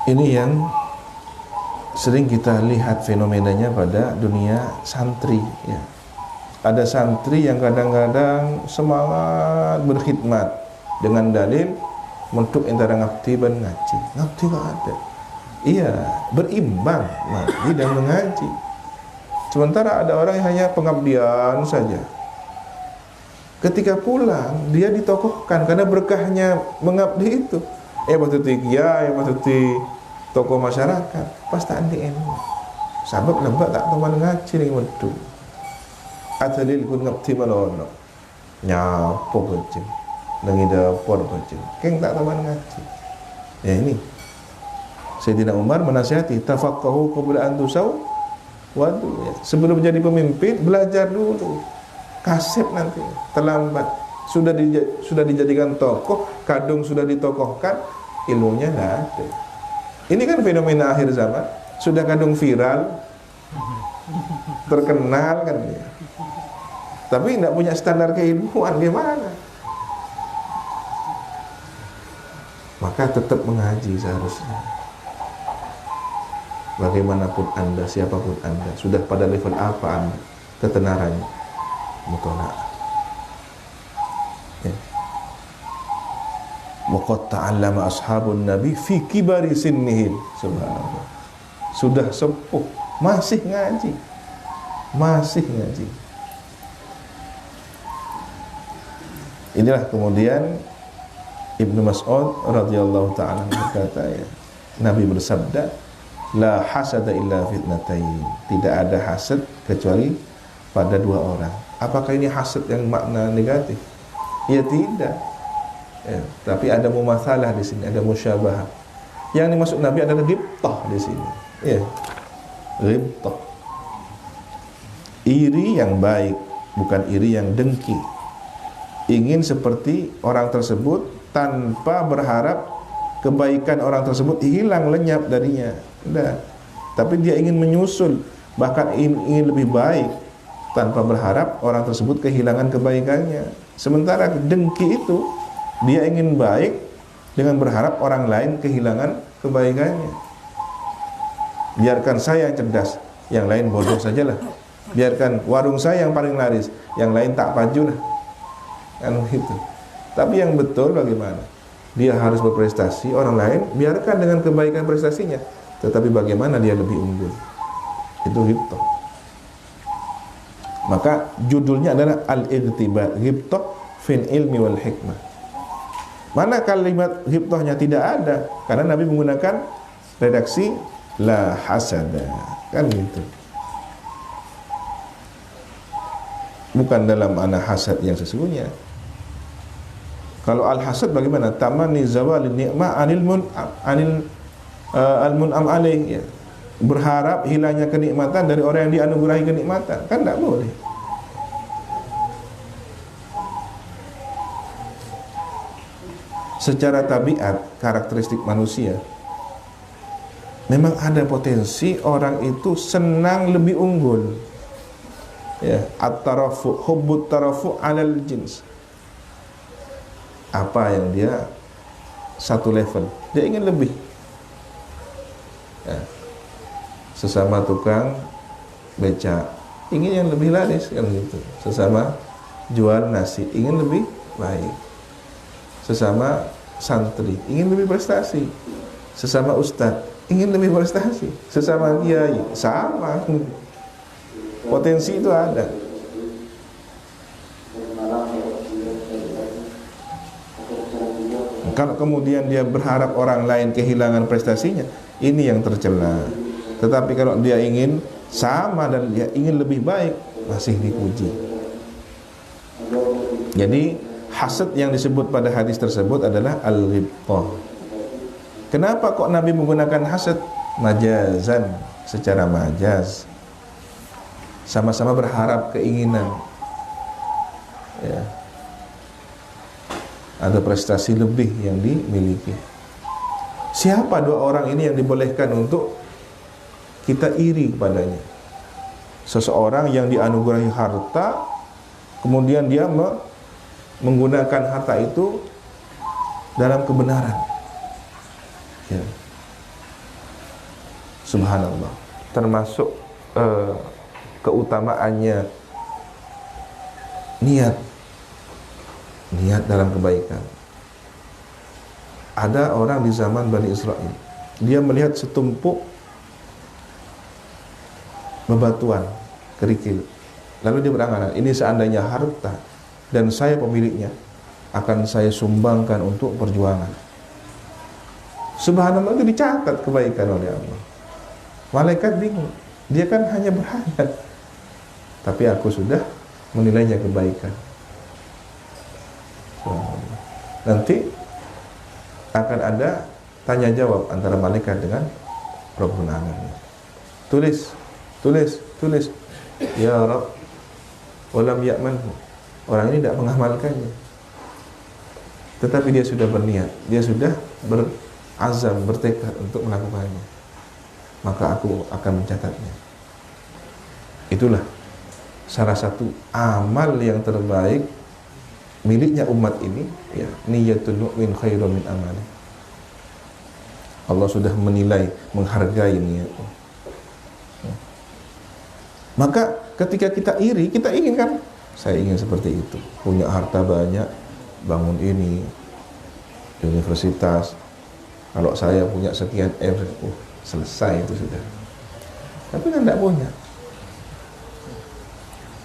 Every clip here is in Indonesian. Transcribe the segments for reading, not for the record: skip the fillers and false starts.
Ini yang sering kita lihat fenomenanya pada dunia santri ya. Ada santri yang kadang-kadang semangat berkhidmat dengan dalil untuk antara ngabdi dan ngaji. Ngabdi kok ada. Iya, berimbang ngaji dan mengaji. Sementara ada orang yang hanya pengabdian saja. Ketika pulang dia ditokohkan karena berkahnya mengabdi itu. Maksudnya kiai, maksudnya tokoh masyarakat, pas tak andi ilmu. Sabab lembak tak teman ngaji ning metu. Adalil kun ngabdi malono. Nyapo bojeng. Nang dapur bojeng. Keng tak teman ngaji. Ya ini. Sayyidina Umar menasihati tafaqahu qabla an tusaw. Waduh ya. Sebelum menjadi pemimpin belajar dulu. Kasep nanti terlambat. Sudah dijadikan tokoh, kadung sudah ditokohkan, ilmunya tidak ada. Ini kan fenomena akhir zaman. Sudah kadung viral, terkenal kan ya. Tapi tidak punya standar keilmuan, gimana? Maka tetap mengaji seharusnya. Bagaimanapun Anda, siapapun Anda, sudah pada level apa Anda, ketenarannya, mutola'ah. Ya. Waqad ta'allama ashabun nabi fi kibari sinnihim. Subhanallah. Sudah sepuh, masih ngaji. Masih ngaji. Inilah kemudian Ibnu Mas'ud radhiyallahu ta'ala berkata ya, Nabi bersabda, la hasada illa fitnatain. Tidak ada hasad kecuali pada dua orang. Apakah ini hasad yang makna negatif? Ya tidak. Ya, tapi ada mumatsalah di sini, ada musyabahah. Yang dimaksud Nabi adalah ghibtah di sini. Ya. Ghibtah. Iri yang baik, bukan iri yang dengki. Ingin seperti orang tersebut tanpa berharap kebaikan orang tersebut hilang lenyap darinya. Tidak. Tapi dia ingin menyusul, bahkan ingin lebih baik tanpa berharap orang tersebut kehilangan kebaikannya. Sementara dengki itu dia ingin baik dengan berharap orang lain kehilangan kebaikannya. Biarkan saya yang cerdas, yang lain bodoh sajalah. Biarkan warung saya yang paling laris, yang lain tak pajulah. Kan begitu. Tapi yang betul bagaimana? Dia harus berprestasi, orang lain biarkan dengan kebaikan prestasinya. Tetapi bagaimana dia lebih unggul? Itu ghibtah. Maka judulnya adalah al-igtibar, ghibtah fil ilmi wal hikmah. Mana kalimat ghibtahnya tidak ada, karena Nabi menggunakan redaksi la hasada, kan gitu. Bukan dalam makna hasad yang sesungguhnya. Kalau al-hasad bagaimana? Tamanni zawalin ni'mah al-mun'am alaih, ya. Berharap hilangnya kenikmatan dari orang yang dianugerahi kenikmatan, kan tidak boleh. Secara tabiat, karakteristik manusia, memang ada potensi orang itu senang lebih unggul. Ya, at-tarafu, hubbut tarafu 'alal jins. Apa yang dia satu level, dia ingin lebih. Ya. Sesama tukang beca ingin yang lebih laris, kan gitu. Sesama jual nasi ingin lebih baik. Sesama santri ingin lebih prestasi. Sesama ustadz ingin lebih prestasi. Sesama kiai sama. Potensi itu ada. Kalau kemudian dia berharap orang lain kehilangan prestasinya, ini yang tercela. Tetapi kalau dia ingin sama dan dia ingin lebih baik, masih dipuji. Jadi hasad yang disebut pada hadis tersebut adalah al-ghibtah. Kenapa kok Nabi menggunakan hasad? Majazan, secara majaz. Sama-sama berharap keinginan. Ya. Ada prestasi lebih yang dimiliki. Siapa dua orang ini yang dibolehkan untuk kita iri kepadanya? Seseorang yang dianugerahi harta, kemudian dia menggunakan harta itu dalam kebenaran. Ya. Subhanallah. Termasuk keutamaannya niat dalam kebaikan. Ada orang di zaman Bani Israel, dia melihat setumpuk bebatuan kerikil, lalu dia berangan, ini seandainya harta dan saya pemiliknya, akan saya sumbangkan untuk perjuangan. Subhanallah, itu dicatat kebaikan oleh Allah. Malaikat bingung, dia kan hanya berhayat, tapi aku sudah menilainya kebaikan. Nanti akan ada tanya jawab antara malaikat dengan Rabbul Alamin. Tulis. Ya Rabb, walam ya'manhu. Orang ini tidak mengamalkannya, tetapi dia sudah berniat, dia sudah berazam, bertekad untuk melakukannya, maka aku akan mencatatnya. Itulah salah satu amal yang terbaik miliknya umat ini, ya, niyatul mu'min khairun min amali. Allah sudah menilai, menghargai niatnya. Maka ketika kita iri, kita ingin kan, saya ingin seperti itu, punya harta banyak, bangun ini universitas, kalau saya punya sekian selesai itu sudah. Tapi kan tidak punya.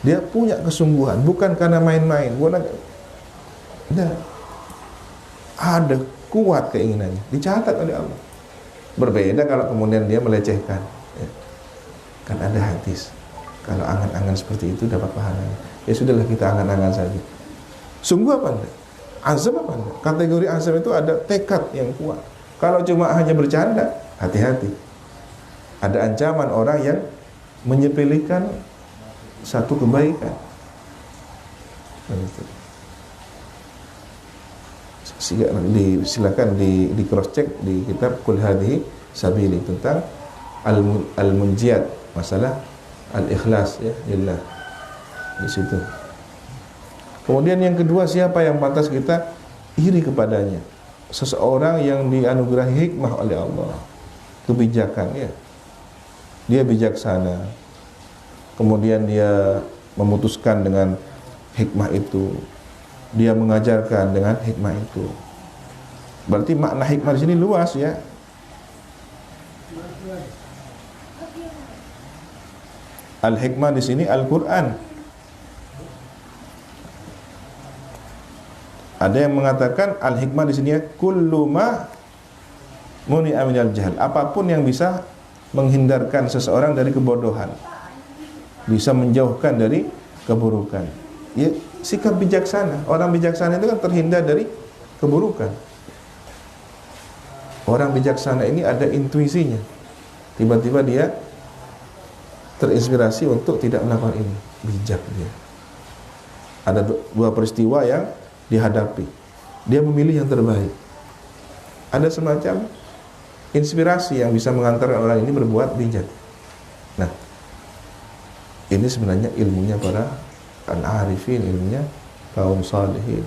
Dia punya kesungguhan, bukan karena main-main, bukan. Ada kuat keinginannya, dicatat oleh Allah. Berbeda kalau kemudian dia melecehkan, ya. Kan ada hadis, kalau angan-angan seperti itu dapat pahalanya. Ya sudahlah, kita angan-angan saja. Sungguh apa enggak? Azam apa enggak? Kategori azam itu ada tekad yang kuat. Kalau cuma hanya bercanda, hati-hati. Ada ancaman orang yang menyepelekan satu kebaikan. Begitu. Silakan di cross check di kitab Qul Hadhihi Sabili tentang al-munjiyat, masalah al-ikhlas, ya, lillah. Di situ. Kemudian yang kedua, siapa yang pantas kita iri kepadanya? Seseorang yang dianugerahi hikmah oleh Allah, kebijakan, ya. Dia bijaksana. Kemudian dia memutuskan dengan hikmah itu. Dia mengajarkan dengan hikmah itu. Berarti makna hikmah di sini luas, ya. Al-hikmah di sini Al-Qur'an. Ada yang mengatakan al-hikmah di sini kullu ma muni'a minal jahl. Apapun yang bisa menghindarkan seseorang dari kebodohan, bisa menjauhkan dari keburukan. Ya, sikap bijaksana. Orang bijaksana itu kan terhindar dari keburukan. Orang bijaksana ini ada intuisinya. Tiba-tiba dia terinspirasi untuk tidak melakukan ini. Bijak dia. Ada dua peristiwa yang dihadapi. Dia memilih yang terbaik. Ada semacam inspirasi yang bisa mengantarkan orang ini berbuat bijak. Nah, ini sebenarnya ilmunya para al-arifin, ilmunya kaum salihin.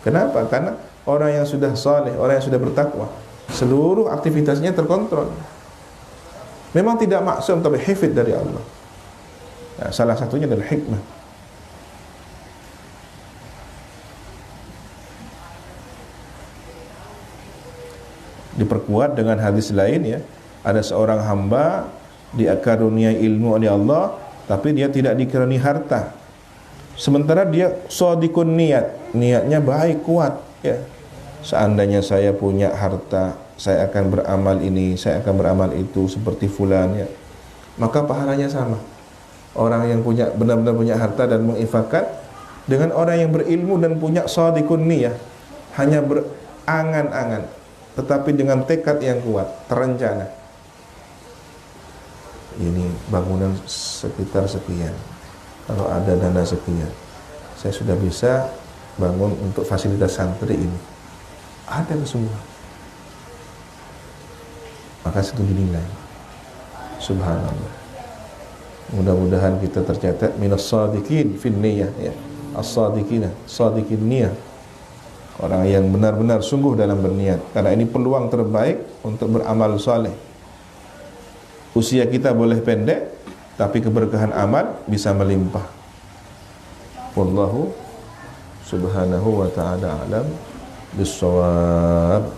Kenapa? Karena orang yang sudah saleh, orang yang sudah bertakwa, seluruh aktivitasnya terkontrol. Memang tidak maksum, tapi hifdz dari Allah. Nah, salah satunya adalah hikmah. Diperkuat dengan hadis lain, ya. Ada seorang hamba dikaruniai ilmu oleh Allah, tapi dia tidak dikaruniai harta. Sementara dia shadiqun niat, niatnya baik, kuat, ya. Seandainya saya punya harta, saya akan beramal ini, saya akan beramal itu seperti fulan, ya. Maka pahalanya sama. Orang yang punya benar-benar punya harta dan menginfakkan, dengan orang yang berilmu dan punya shadiqun niyah, hanya berangan-angan, tetapi dengan tekad yang kuat, terencana. Ini bangunan sekitar sekian, kalau ada dana sekian, saya sudah bisa bangun untuk fasilitas santri ini. Ada kesungguhan, maka itu dinilai. Subhanallah. Mudah-mudahan kita tercatat minas shadiqin fin niyah, ya. As-shadiqina, shadiqin niyah. Orang yang benar-benar sungguh dalam berniat, karena ini peluang terbaik untuk beramal saleh. Usia kita boleh pendek, tapi keberkahan amal bisa melimpah. Wallahu subhanahu wa ta'ala alam bis-shawab.